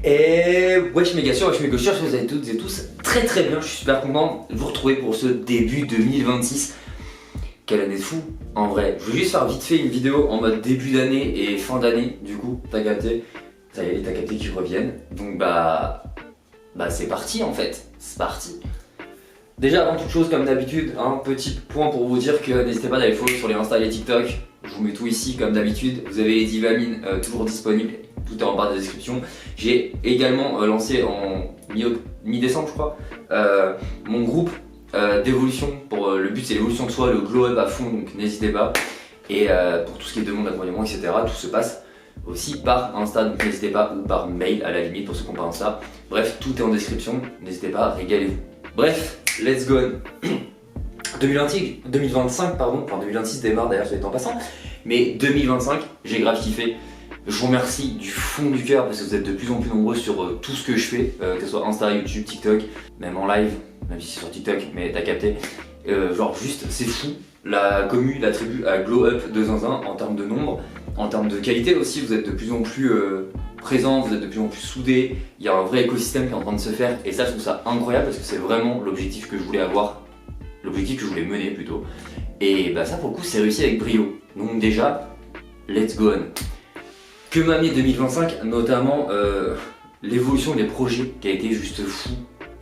Et wesh mes gars, wesh mes gauchers, vous allez toutes et tous très bien, je suis super content de vous retrouver pour ce début 2026. Quelle année de fou, en vrai. Je veux juste faire vite fait une vidéo en mode début d'année et fin d'année, du coup, t'as capté. Ça y est, t'as capté qu'ils reviennent. Donc bah c'est parti en fait, c'est parti. Déjà avant toute chose, comme d'habitude, un petit point pour vous dire que n'hésitez pas d'aller follow sur les Insta et les TikTok. Je vous mets tout ici comme d'habitude. Vous avez les Divamines toujours disponibles, tout est en barre de description. J'ai également lancé en mi-décembre je crois mon groupe d'évolution. Pour le but c'est l'évolution de soi, le glow up à fond, donc n'hésitez pas. Et pour tout ce qui est demande d'accompagnement, etc., tout se passe aussi par Insta, donc n'hésitez pas, ou par mail à la limite pour ceux qui n'ont pas Insta. Bref, tout est en description, n'hésitez pas, régalez-vous. Bref, let's go. 2025 pardon, enfin 2026 démarre d'ailleurs, soit en passant, mais 2025 j'ai grave kiffé. Je vous remercie du fond du cœur parce que vous êtes de plus en plus nombreux sur tout ce que je fais, que ce soit Insta, YouTube, TikTok, même en live, même si c'est sur TikTok, mais t'as capté. Genre juste c'est fou, la commu, la tribu a glow up de zinzin en termes de nombre, en termes de qualité aussi, vous êtes de plus en plus présents, vous êtes de plus en plus soudés, il y a un vrai écosystème qui est en train de se faire et ça je trouve ça incroyable parce que c'est vraiment l'objectif que je voulais avoir, l'objectif que je voulais mener plutôt. Et bah ça pour le coup c'est réussi avec brio, donc déjà, let's go on. Que m'a amené 2025, notamment l'évolution des projets qui a été juste fou.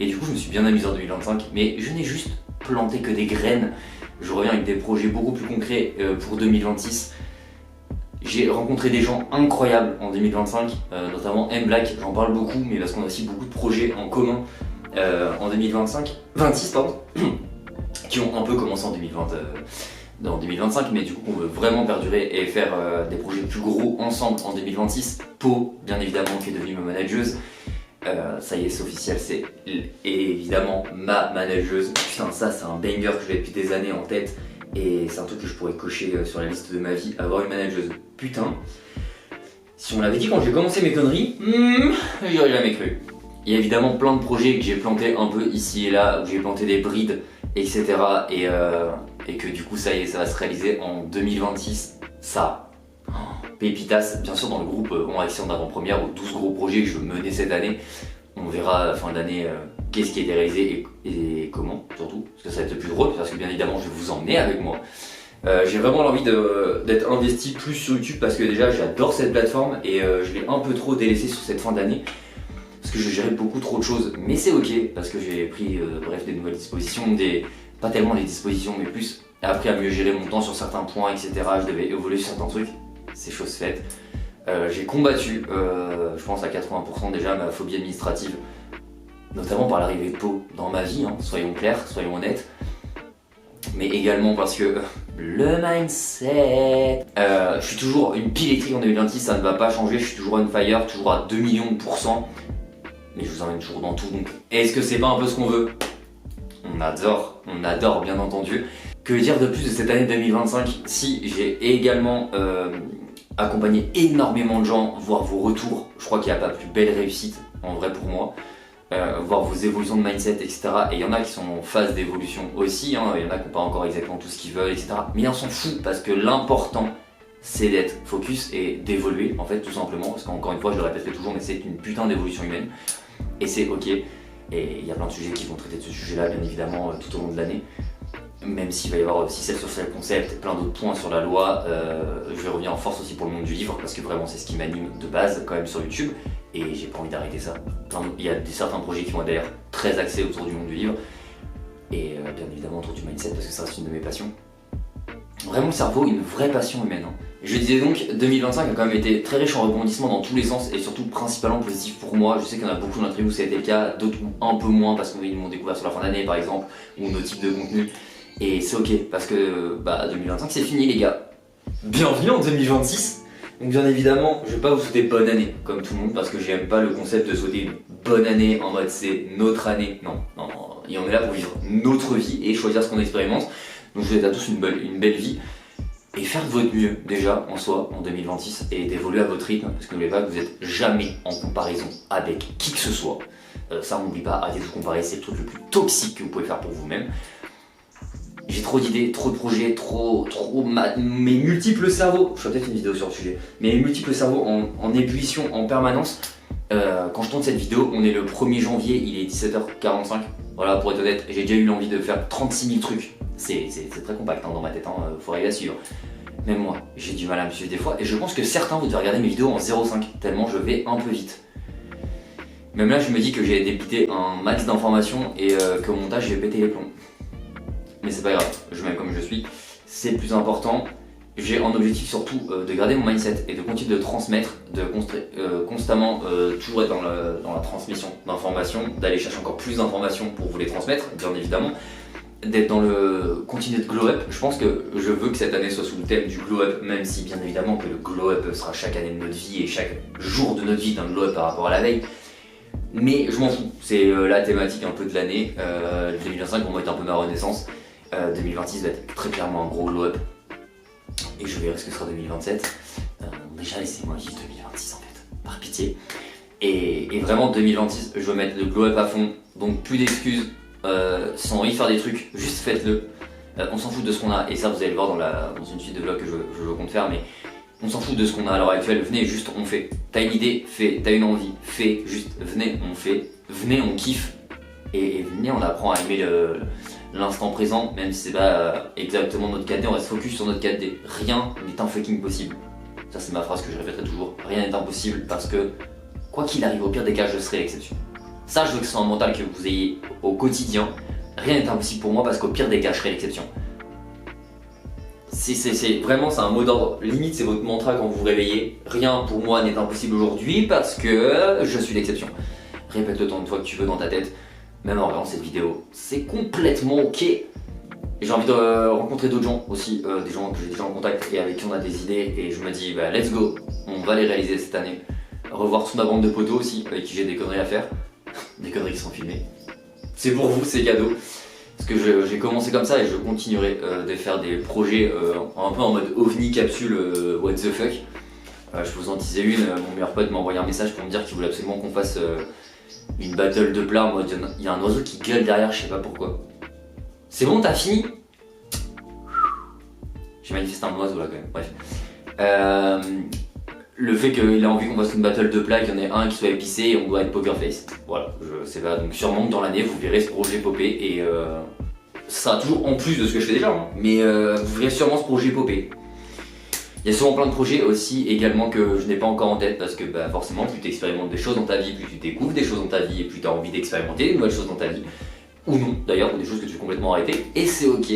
Et du coup je me suis bien amusé en 2025, mais je n'ai juste planté que des graines. Je reviens avec des projets beaucoup plus concrets pour 2026. J'ai rencontré des gens incroyables en 2025, notamment M-Black, j'en parle beaucoup, mais parce qu'on a aussi beaucoup de projets en commun en 26 pardon, qui ont un peu commencé en 2025, mais du coup on veut vraiment perdurer et faire des projets plus gros ensemble en 2026. Pau, bien évidemment, qui est devenue ma manageuse. Ça y est, c'est officiel, c'est évidemment ma manageuse. Putain, ça c'est un banger que j'ai depuis des années en tête et c'est un truc que je pourrais cocher sur la liste de ma vie, avoir une manageuse. Putain, si on l'avait dit quand j'ai commencé mes conneries, j'y aurais jamais cru. Il y a évidemment plein de projets que j'ai plantés un peu ici et là, où j'ai planté des brides, etc. Et que du coup ça y est, ça va se réaliser en 2026. Ça, pépitas, bien sûr dans le groupe en action d'avant-première aux 12 gros projets que je veux mener cette année. On verra à la fin de l'année qu'est-ce qui a été réalisé et comment surtout, parce que ça va être le plus drôle, parce que bien évidemment je vais vous emmener avec moi. J'ai vraiment l'envie d'être investi plus sur YouTube parce que déjà j'adore cette plateforme et je l'ai un peu trop délaissé sur cette fin d'année. Parce que je gérais beaucoup trop de choses, mais c'est ok parce que j'ai pris bref des nouvelles dispositions, pas tellement des dispositions mais plus appris à mieux gérer mon temps sur certains points, etc. Je devais évoluer sur certains trucs, c'est chose faite. J'ai combattu, je pense à 80% déjà ma phobie administrative, notamment par l'arrivée de Pau dans ma vie, hein, soyons clairs, soyons honnêtes. Mais également parce que le mindset. Je suis toujours une pile électrique en 2026, ça ne va pas changer, je suis toujours on fire, toujours à 2 millions de %. Mais je vous emmène toujours dans tout, donc est-ce que c'est pas un peu ce qu'on veut? On adore bien entendu. Que dire de plus de cette année 2025 si j'ai également accompagné énormément de gens, voir vos retours. Je crois qu'il n'y a pas plus belle réussite en vrai pour moi. Voir vos évolutions de mindset, etc. Et il y en a qui sont en phase d'évolution aussi, hein. Il y en a qui n'ont pas encore exactement tout ce qu'ils veulent, etc. Mais on s'en fout parce que l'important c'est d'être focus et d'évoluer en fait tout simplement. Parce qu'encore une fois je le répéterai toujours mais c'est une putain d'évolution humaine. Et c'est ok, et il y a plein de sujets qui vont traiter de ce sujet-là, bien évidemment, tout au long de l'année. Même s'il va y avoir aussi celle sur le concept, plein d'autres points sur la loi. Je vais revenir en force aussi pour le monde du livre, parce que vraiment c'est ce qui m'anime de base quand même sur YouTube. Et j'ai pas envie d'arrêter ça. Il y a certains projets qui vont être d'ailleurs très axés autour du monde du livre. Et bien évidemment autour du mindset, parce que ça reste une de mes passions. Vraiment le cerveau, une vraie passion humaine. Hein. Je disais donc, 2025 a quand même été très riche en rebondissements dans tous les sens et surtout principalement positif pour moi. Je sais qu'il y en a beaucoup dans où ça a été le cas, d'autres un peu moins parce qu'ils m'ont découvert sur la fin d'année par exemple, ou nos types de contenus. Et c'est ok parce que 2025 c'est fini les gars. Bienvenue en 2026. Donc bien évidemment, je vais pas vous souhaiter bonne année comme tout le monde parce que j'aime pas le concept de souhaiter une bonne année en mode c'est notre année. Non, et on est là pour vivre notre vie et choisir ce qu'on expérimente. Donc je vous souhaite à tous une belle vie et faire de votre mieux déjà en soi en 2026 et d'évoluer à votre rythme parce que n'oubliez pas que vous n'êtes jamais en comparaison avec qui que ce soit. Ça on n'oublie pas, arrêtez de vous comparer, c'est le truc le plus toxique que vous pouvez faire pour vous-même. J'ai trop d'idées, trop de projets, mes multiples cerveaux, je ferai peut-être une vidéo sur le sujet, mes multiples cerveaux en ébullition en permanence. Quand je tourne cette vidéo, on est le 1er janvier, il est 17h45. Voilà, pour être honnête, j'ai déjà eu l'envie de faire 36 000 trucs. C'est très compact hein, dans ma tête, hein, faut arriver à suivre. Même moi, j'ai du mal à me suivre des fois, et je pense que certains vous devez regarder mes vidéos en 0,5, tellement je vais un peu vite. Même là, je me dis que j'ai débité un max d'informations et qu'au montage, je vais péter les plombs. Mais c'est pas grave, je m'aime comme je suis, c'est le plus important. J'ai un objectif surtout de garder mon mindset et de continuer de transmettre, de constamment toujours être dans la transmission d'informations, d'aller chercher encore plus d'informations pour vous les transmettre, bien évidemment, d'être dans le continuer de glow up. Je pense que je veux que cette année soit sous le thème du glow up, même si bien évidemment que le glow up sera chaque année de notre vie et chaque jour de notre vie d'un glow up par rapport à la veille. Mais je m'en fous, c'est la thématique un peu de l'année. 2025 pour moi est un peu ma renaissance. 2026 va être très clairement un gros glow up. Et je verrai ce que sera 2027. Déjà laissez-moi vivre 2026 en fait, par pitié. Et vraiment 2026, je veux mettre le glow up à fond. Donc plus d'excuses, sans envie de faire des trucs, juste faites-le. On s'en fout de ce qu'on a, et ça vous allez le voir dans une suite de vlogs que je compte faire, mais on s'en fout de ce qu'on a à l'heure actuelle, venez, juste on fait. T'as une idée, fais, t'as une envie, fais, juste venez, on fait, venez, on kiffe, et venez, on apprend à aimer l'instant présent, même si c'est pas exactement notre 4D, on reste focus sur notre 4D. Rien n'est un fucking possible. Ça c'est ma phrase que je répéterai toujours, rien n'est impossible parce que quoi qu'il arrive, au pire des cas, je serai l'exception. Ça, je veux que ce soit un mental que vous ayez au quotidien. Rien n'est impossible pour moi parce qu'au pire des cas, je serai l'exception. C'est vraiment un mot d'ordre, limite c'est votre mantra quand vous vous réveillez. Rien pour moi n'est impossible aujourd'hui parce que je suis l'exception. Répète-le tant de fois que tu veux dans ta tête, même en regardant cette vidéo, c'est complètement ok. Et j'ai envie de rencontrer d'autres gens aussi, des gens que j'ai déjà en contact et avec qui on a des idées, et je me dis bah let's go, on va les réaliser cette année. Revoir toute ma bande de potos aussi, avec qui j'ai des conneries à faire, des conneries qui sont filmées. C'est pour vous, c'est cadeau. Parce que j'ai commencé comme ça et je continuerai de faire des projets un peu en mode ovni capsule what the fuck. Je peux vous en teaser une, mon meilleur pote m'a envoyé un message pour me dire qu'il voulait absolument qu'on fasse une battle de plats en mode il y a un oiseau qui gueule derrière, je sais pas pourquoi. C'est bon, t'as fini? J'ai manifesté un oiseau là quand même, bref. Le fait qu'il a envie qu'on fasse une battle de plats, qu'il y en ait un qui soit épicé et on doit être poker face. Voilà, je sais pas, donc sûrement que dans l'année vous verrez ce projet popper et ça sera toujours en plus de ce que je fais déjà, hein, mais vous verrez sûrement ce projet popper. Il y a souvent plein de projets aussi également que je n'ai pas encore en tête parce que bah, forcément plus tu expérimentes des choses dans ta vie, plus tu découvres des choses dans ta vie et plus tu as envie d'expérimenter de nouvelles choses dans ta vie. Ou non d'ailleurs, ou des choses que tu veux complètement arrêter, et c'est ok.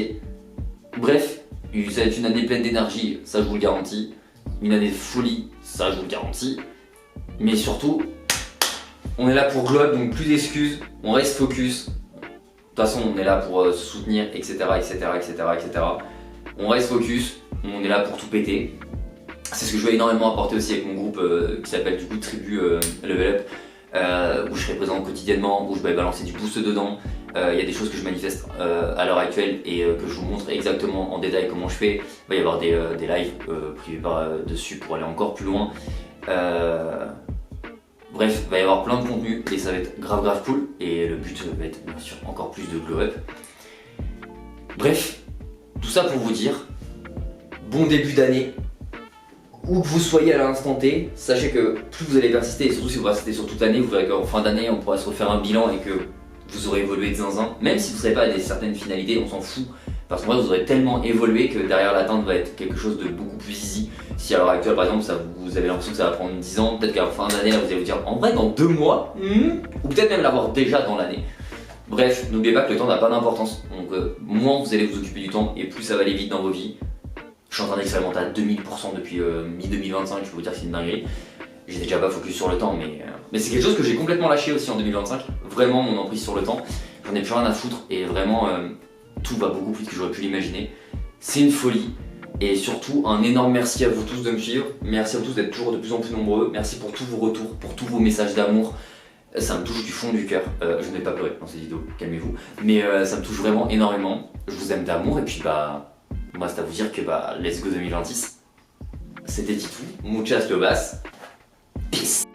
Bref, ça va être une année pleine d'énergie, ça je vous le garantis. Une année de folie, ça je vous le garantis. Mais surtout, on est là pour globe, donc plus d'excuses, on reste focus. De toute façon, on est là pour se soutenir, etc., etc., etc., etc. On reste focus, on est là pour tout péter. C'est ce que je vais énormément apporter aussi avec mon groupe qui s'appelle du coup Tribu Level Up, où je serai présent quotidiennement, où je vais balancer du boost dedans. Il y a des choses que je manifeste à l'heure actuelle et que je vous montre exactement en détail comment je fais. Il va y avoir des lives privés par-dessus pour aller encore plus loin. Bref, il va y avoir plein de contenu et ça va être grave cool. Et le but va être bien sûr encore plus de glow up. Bref, tout ça pour vous dire, bon début d'année. Où que vous soyez à l'instant T, sachez que plus vous allez persister, et surtout si vous persistez sur toute l'année, vous verrez qu'en fin d'année on pourra se refaire un bilan et que vous aurez évolué de zinzin. Même si vous ne serez pas à certaines finalités, on s'en fout. Parce qu'en vrai vous aurez tellement évolué que derrière l'atteinte va être quelque chose de beaucoup plus easy. Si à l'heure actuelle par exemple vous avez l'impression que ça va prendre 10 ans, peut-être qu'à la fin d'année vous allez vous dire en vrai dans 2 mois, ou peut-être même l'avoir déjà dans l'année. Bref, n'oubliez pas que le temps n'a pas d'importance. Donc moins vous allez vous occuper du temps et plus ça va aller vite dans vos vies. Je suis en train d'expérimenter à 2000% depuis mi-2025, je peux vous dire que c'est une dinguerie. J'étais déjà pas focus sur le temps, mais c'est quelque chose que j'ai complètement lâché aussi en 2025. Vraiment mon emprise sur le temps, j'en ai plus rien à foutre et vraiment tout va beaucoup plus vite que j'aurais pu l'imaginer. C'est une folie et surtout un énorme merci à vous tous de me suivre. Merci à vous tous d'être toujours de plus en plus nombreux. Merci pour tous vos retours, pour tous vos messages d'amour. Ça me touche du fond du cœur. Je n'ai pas pleuré dans cette vidéo, calmez-vous. Mais ça me touche vraiment énormément. Je vous aime d'amour et puis bah... Moi c'est à vous dire que bah let's go 2026. C'était Titou, muchas lobas, peace.